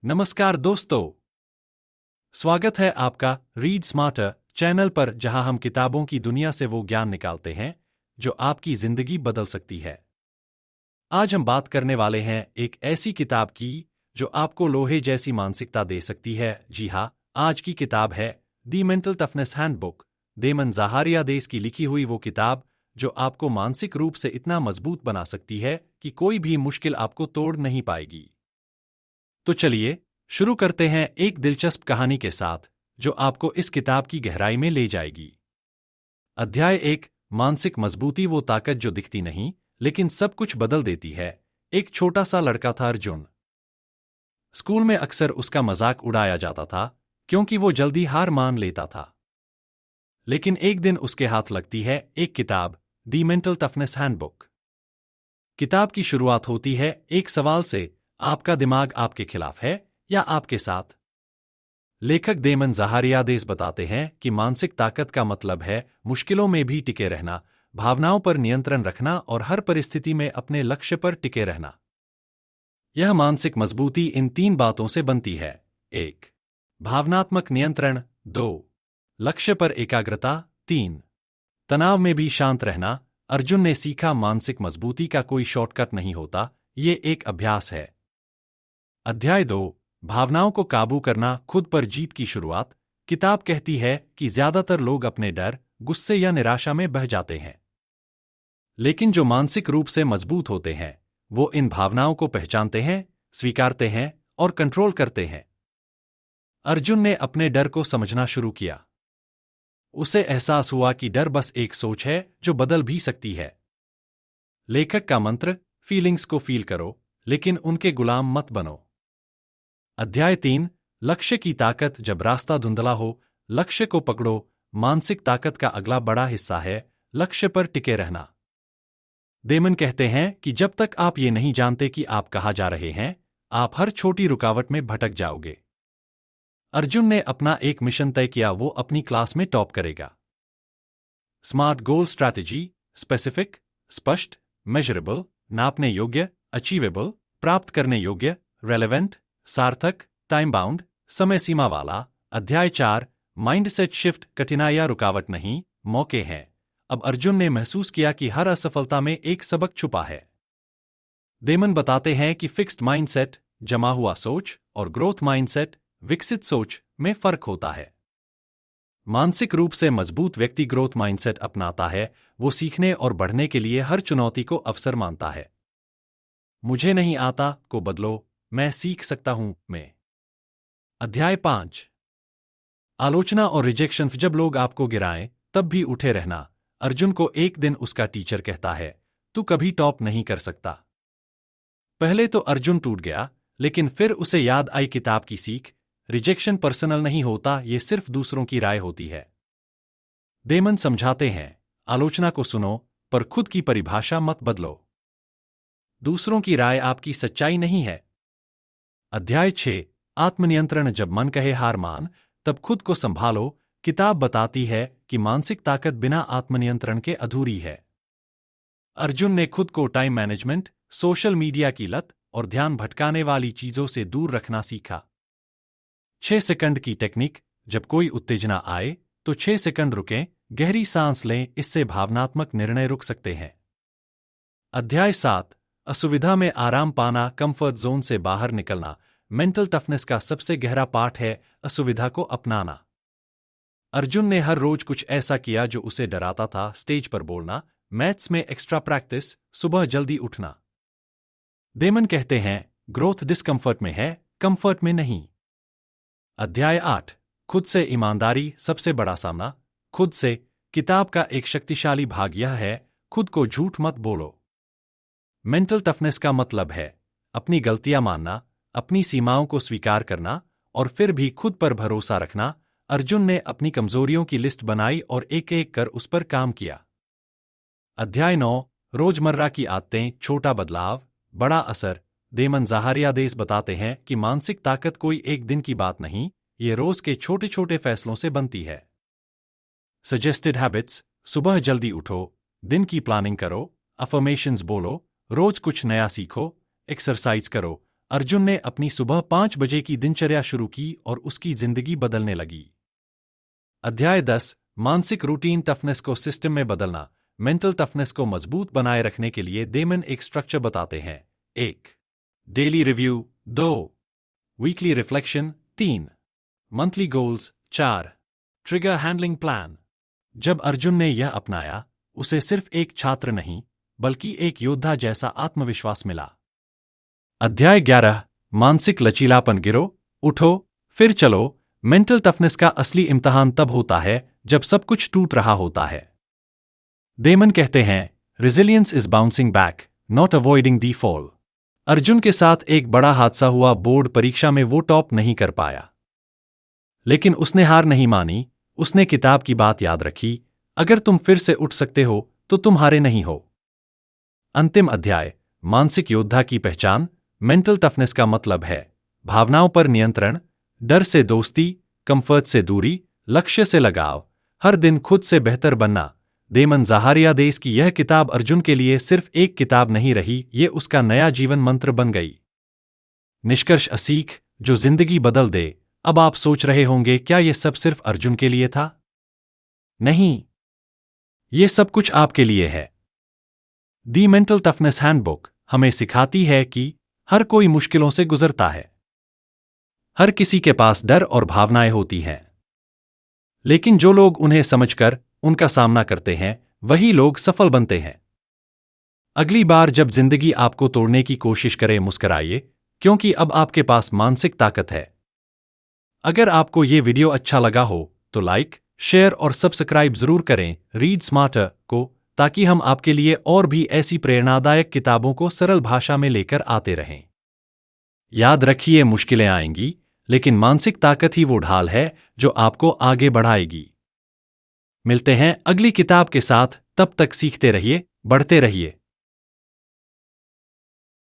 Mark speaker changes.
Speaker 1: नमस्कार दोस्तों, स्वागत है आपका रीड स्मार्टर चैनल पर, जहां हम किताबों की दुनिया से वो ज्ञान निकालते हैं जो आपकी जिंदगी बदल सकती है। आज हम बात करने वाले हैं एक ऐसी किताब की जो आपको लोहे जैसी मानसिकता दे सकती है। जी हाँ, आज की किताब है दी मेंटल टफनेस हैंडबुक, देमन ज़ाहारियादेस की लिखी हुई वो किताब जो आपको मानसिक रूप से इतना मजबूत बना सकती है कि कोई भी मुश्किल आपको तोड़ नहीं पाएगी। तो चलिए शुरू करते हैं एक दिलचस्प कहानी के साथ जो आपको इस किताब की गहराई में ले जाएगी। अध्याय 1, मानसिक मजबूती, वो ताकत जो दिखती नहीं लेकिन सब कुछ बदल देती है। एक छोटा सा लड़का था अर्जुन। स्कूल में अक्सर उसका मजाक उड़ाया जाता था क्योंकि वो जल्दी हार मान लेता था। लेकिन एक दिन उसके हाथ लगती है एक किताब, दी मेंटल टफनेस हैंडबुक। किताब की शुरुआत होती है एक सवाल से, आपका दिमाग आपके खिलाफ है या आपके साथ? लेखक देमन ज़ाहारियादेस बताते हैं कि मानसिक ताकत का मतलब है मुश्किलों में भी टिके रहना, भावनाओं पर नियंत्रण रखना और हर परिस्थिति में अपने लक्ष्य पर टिके रहना। यह मानसिक मजबूती इन 3 बातों से बनती है। 1, भावनात्मक नियंत्रण। 2, लक्ष्य पर एकाग्रता। 3, तनाव में भी शांत रहना। अर्जुन ने सीखा मानसिक मजबूती का कोई शॉर्टकट नहीं होता, ये एक अभ्यास है। अध्याय 2, भावनाओं को काबू करना, खुद पर जीत की शुरुआत। किताब कहती है कि ज्यादातर लोग अपने डर, गुस्से या निराशा में बह जाते हैं, लेकिन जो मानसिक रूप से मजबूत होते हैं वो इन भावनाओं को पहचानते हैं, स्वीकारते हैं और कंट्रोल करते हैं। अर्जुन ने अपने डर को समझना शुरू किया। उसे एहसास हुआ कि डर बस एक सोच है जो बदल भी सकती है। लेखक का मंत्र, फीलिंग्स को फील करो लेकिन उनके गुलाम मत बनो। अध्याय 3, लक्ष्य की ताकत, जब रास्ता धुंधला हो लक्ष्य को पकड़ो। मानसिक ताकत का अगला बड़ा हिस्सा है लक्ष्य पर टिके रहना। देमन कहते हैं कि जब तक आप ये नहीं जानते कि आप कहाँ जा रहे हैं, आप हर छोटी रुकावट में भटक जाओगे। अर्जुन ने अपना एक मिशन तय किया, वो अपनी क्लास में टॉप करेगा। स्मार्ट गोल स्ट्रैटेजी, स्पेसिफिक, स्पष्ट, मेजरेबल, नापने योग्य, अचीवेबल, प्राप्त करने योग्य, रेलेवेंट, सार्थक, टाइम बाउंड, समय सीमा वाला। अध्याय 4, माइंडसेट शिफ्ट, कठिनाइयां रुकावट नहीं, मौके हैं। अब अर्जुन ने महसूस किया कि हर असफलता में एक सबक छुपा है। देमन बताते हैं कि फिक्स्ड माइंडसेट, जमा हुआ सोच, और ग्रोथ माइंडसेट, विकसित सोच, में फर्क होता है। मानसिक रूप से मजबूत व्यक्ति ग्रोथ माइंडसेट अपनाता है, वो सीखने और बढ़ने के लिए हर चुनौती को अवसर मानता है। मुझे नहीं आता को बदलो, मैं सीख सकता हूं मैं। अध्याय 5, आलोचना और रिजेक्शन, जब लोग आपको गिराएं तब भी उठे रहना। अर्जुन को एक दिन उसका टीचर कहता है, तू कभी टॉप नहीं कर सकता। पहले तो अर्जुन टूट गया, लेकिन फिर उसे याद आई किताब की सीख, रिजेक्शन पर्सनल नहीं होता, ये सिर्फ दूसरों की राय होती है। देमन समझाते हैं, आलोचना को सुनो पर खुद की परिभाषा मत बदलो। दूसरों की राय आपकी सच्चाई नहीं है। अध्याय 6, आत्मनियंत्रण, जब मन कहे हार मान तब खुद को संभालो। किताब बताती है कि मानसिक ताकत बिना आत्मनियंत्रण के अधूरी है। अर्जुन ने खुद को टाइम मैनेजमेंट, सोशल मीडिया की लत और ध्यान भटकाने वाली चीजों से दूर रखना सीखा। 6 सेकंड की टेक्निक, जब कोई उत्तेजना आए तो 6 सेकंड रुकें, गहरी सांस लें, इससे भावनात्मक निर्णय रुक सकते हैं। अध्याय 7, असुविधा में आराम पाना, कंफर्ट जोन से बाहर निकलना। मेंटल टफनेस का सबसे गहरा पार्ट है असुविधा को अपनाना। अर्जुन ने हर रोज कुछ ऐसा किया जो उसे डराता था, स्टेज पर बोलना, मैथ्स में एक्स्ट्रा प्रैक्टिस, सुबह जल्दी उठना। देमन कहते हैं, ग्रोथ डिस्कंफर्ट में है, कंफर्ट में नहीं। अध्याय 8, खुद से ईमानदारी, सबसे बड़ा सामना खुद से। किताब का एक शक्तिशाली भाग यह है, खुद को झूठ मत बोलो। मेंटल टफनेस का मतलब है अपनी गलतियां मानना, अपनी सीमाओं को स्वीकार करना और फिर भी खुद पर भरोसा रखना। अर्जुन ने अपनी कमजोरियों की लिस्ट बनाई और एक एक कर उस पर काम किया। अध्याय 9, रोजमर्रा की आदतें, छोटा बदलाव, बड़ा असर। देमन ज़ाहारियादेस बताते हैं कि मानसिक ताकत कोई एक दिन की बात नहीं, ये रोज के छोटे छोटे फैसलों से बनती है। सजेस्टेड हैबिट्स, सुबह जल्दी उठो, दिन की प्लानिंग करो, अफर्मेशंस बोलो, रोज कुछ नया सीखो, एक्सरसाइज करो, अर्जुन ने अपनी सुबह 5 बजे की दिनचर्या शुरू की और उसकी जिंदगी बदलने लगी। अध्याय 10 मानसिक रूटीन टफनेस को सिस्टम में बदलना। मेंटल टफनेस को मजबूत बनाए रखने के लिए डेमन एक स्ट्रक्चर बताते हैं। 1. Daily review 2. Weekly reflection 3. Monthly goals 4. Trigger handling plan. जब अर्जुन ने यह अपनाया, उसे सिर्फ एक छात्र नहीं बल्कि एक योद्धा जैसा आत्मविश्वास मिला। अध्याय 11 मानसिक लचीलापन। गिरो, उठो, फिर चलो। मेंटल टफनेस का असली इम्तिहान तब होता है जब सब कुछ टूट रहा होता है। डेमन कहते हैं, resilience is bouncing back, not avoiding the fall. Arjun के साथ एक बड़ा हादसा हुआ। बोर्ड परीक्षा में वो टॉप नहीं कर पाया, लेकिन उसने हार नहीं मानी। उसने किताब की बात याद रखी, अगर तुम फिर से उठ सकते हो तो तुम हारे नहीं हो। अंतिम अध्याय मानसिक योद्धा की पहचान। मेंटल टफनेस का मतलब है भावनाओं पर नियंत्रण, डर से दोस्ती, कंफर्ट से दूरी, लक्ष्य से लगाव, हर दिन खुद से बेहतर बनना। डेमन ज़ाहारियादेस की यह किताब अर्जुन के लिए सिर्फ एक किताब नहीं रही, ये उसका नया जीवन मंत्र बन गई। निष्कर्ष सीख जो जिंदगी बदल दे। अब आप सोच रहे होंगे, क्या यह सब सिर्फ अर्जुन के लिए था? नहीं, ये सब कुछ आपके लिए है। दी मेंटल टफनेस हैंडबुक हमें सिखाती है कि हर कोई मुश्किलों से गुजरता है। हर किसी के पास डर और भावनाएं होती हैं, लेकिन जो लोग उन्हें समझकर उनका सामना करते हैं, वही लोग सफल बनते हैं। अगली बार जब जिंदगी आपको तोड़ने की कोशिश करे, मुस्कुराइए, क्योंकि अब आपके पास मानसिक ताकत है। अगर आपको ये वीडियो अच्छा लगा हो तो लाइक, शेयर और सब्सक्राइब जरूर करें रीड स्मार्टर को, ताकि हम आपके लिए और भी ऐसी प्रेरणादायक किताबों को सरल भाषा में लेकर आते रहें। याद रखिए, मुश्किलें आएंगी, लेकिन मानसिक ताकत ही वो ढाल है जो आपको आगे बढ़ाएगी। मिलते हैं अगली किताब के साथ, तब तक सीखते रहिए, बढ़ते रहिए।